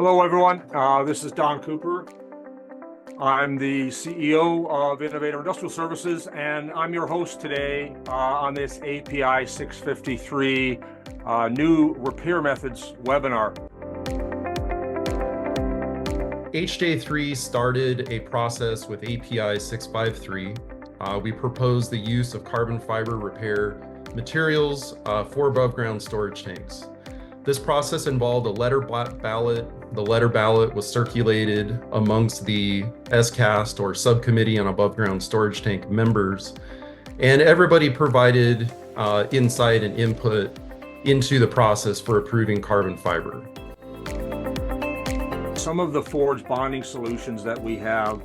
Hello, everyone. This is Don Cooper. I'm the CEO of Innovator Industrial Services, and I'm your host today on this API 653 new repair methods webinar. HJ3 started a process with API 653. We proposed the use of carbon fiber repair materials for above ground storage tanks. This process involved a letter ballot. The letter ballot was circulated amongst the SCAST, or Subcommittee on Above Ground Storage Tank, members, and everybody provided insight and input into the process for approving carbon fiber. Some of the forged bonding solutions that we have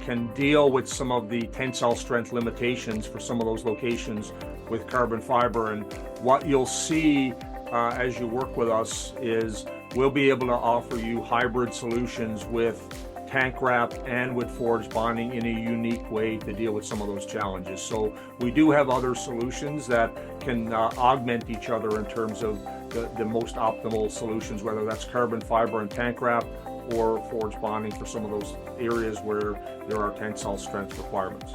can deal with some of the tensile strength limitations for some of those locations with carbon fiber. And what you'll see as you work with us is we'll be able to offer you hybrid solutions with tank wrap and with forged bonding in a unique way to deal with some of those challenges. So we do have other solutions that can augment each other in terms of the most optimal solutions, whether that's carbon fiber and tank wrap or forged bonding for some of those areas where there are tensile strength requirements.